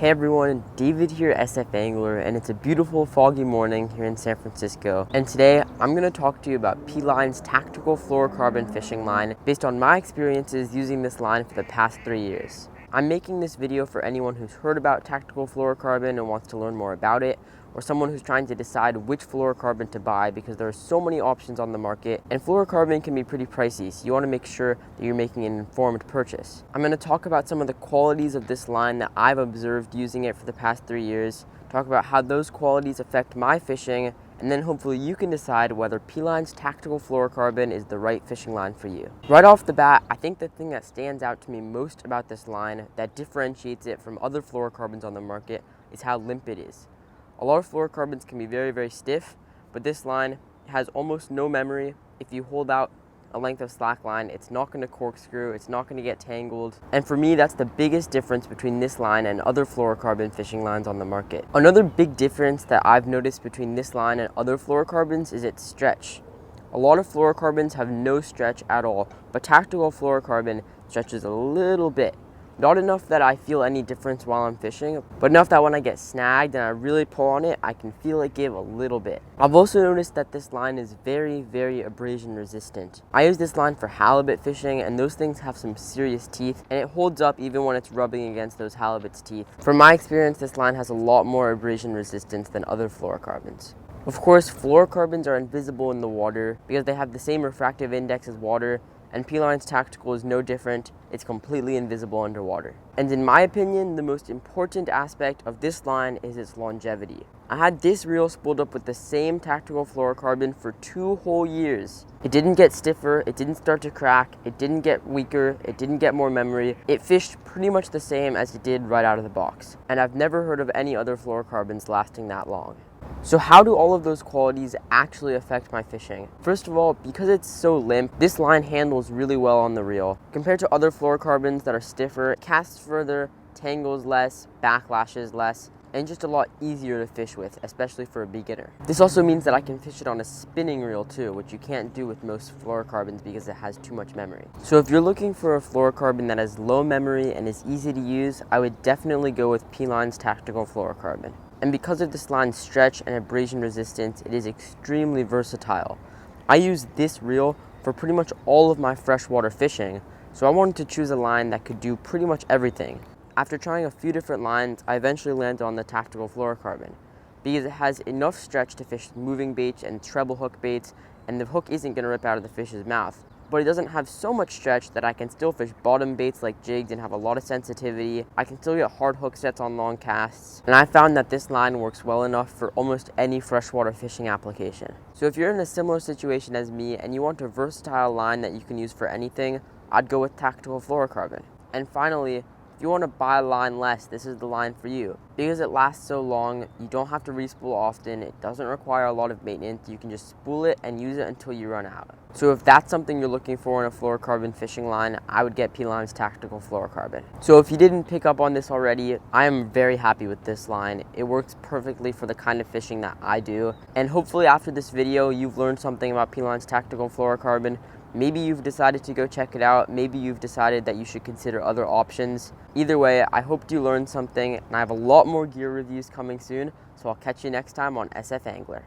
Hey everyone, David here, SF Angler, and it's a beautiful foggy morning here in San Francisco. And today I'm going to talk to you about P-Line's Tactical Fluorocarbon fishing line based on my experiences using this line for the past 3 years. I'm making this video for anyone who's heard about tactical fluorocarbon and wants to learn more about it, or someone who's trying to decide which fluorocarbon to buy because there are so many options on the market, and fluorocarbon can be pretty pricey, so you want to make sure that you're making an informed purchase. I'm going to talk about some of the qualities of this line that I've observed using it for the past 3 years, talk about how those qualities affect my fishing, and then hopefully you can decide whether P-Line's Tactical Fluorocarbon is the right fishing line for you. Right off the bat, I think the thing that stands out to me most about this line that differentiates it from other fluorocarbons on the market is how limp it is. A lot of fluorocarbons can be very stiff, but this line has almost no memory. If you hold out a length of slack line, it's not going to corkscrew, it's not going to get tangled. And for me, that's the biggest difference between this line and other fluorocarbon fishing lines on the market. Another big difference that I've noticed between this line and other fluorocarbons is its stretch. A lot of fluorocarbons have no stretch at all, but tactical fluorocarbon stretches a little bit. Not enough that I feel any difference while I'm fishing, but enough that when I get snagged and I really pull on it, I can feel it give a little bit. I've also noticed that this line is very abrasion resistant. I use this line for halibut fishing, and those things have some serious teeth, and it holds up even when it's rubbing against those halibut's teeth. From my experience, this line has a lot more abrasion resistance than other fluorocarbons. Of course, fluorocarbons are invisible in the water because they have the same refractive index as water, and P-Line's Tactical is no different. It's completely invisible underwater. And in my opinion, the most important aspect of this line is its longevity. I had this reel spooled up with the same tactical fluorocarbon for 2 whole years. It didn't get stiffer, it didn't start to crack, it didn't get weaker, it didn't get more memory. It fished pretty much the same as it did right out of the box. And I've never heard of any other fluorocarbons lasting that long. So how do all of those qualities actually affect my fishing? First of all, because it's so limp, this line handles really well on the reel. Compared to other fluorocarbons that are stiffer, it casts further, tangles less, backlashes less, and just a lot easier to fish with, especially for a beginner. This also means that I can fish it on a spinning reel too, which you can't do with most fluorocarbons because it has too much memory. So if you're looking for a fluorocarbon that has low memory and is easy to use, I would definitely go with P-Line's Tactical Fluorocarbon. And because of this line's stretch and abrasion resistance, it is extremely versatile. I use this reel for pretty much all of my freshwater fishing, so I wanted to choose a line that could do pretty much everything. After trying a few different lines, I eventually landed on the Tactical Fluorocarbon because it has enough stretch to fish moving baits and treble hook baits, and the hook isn't going to rip out of the fish's mouth. But it doesn't have so much stretch that I can still fish bottom baits like jigs and have a lot of sensitivity. I can still get hard hook sets on long casts, and I found that this line works well enough for almost any freshwater fishing application. So if you're in a similar situation as me and you want a versatile line that you can use for anything, I'd go with Tactical Fluorocarbon. And finally, if you want to buy a line less, this is the line for you. Because it lasts so long, you don't have to re-spool often, it doesn't require a lot of maintenance, you can just spool it and use it until you run out. So if that's something you're looking for in a fluorocarbon fishing line, I would get P-Line's Tactical Fluorocarbon. So if you didn't pick up on this already, I am very happy with this line. It works perfectly for the kind of fishing that I do. And hopefully after this video, you've learned something about P-Line's Tactical Fluorocarbon. Maybe you've decided to go check it out. Maybe you've decided that you should consider other options. Either way, I hope you learned something, and I have a lot more gear reviews coming soon, so I'll catch you next time on SF Angler.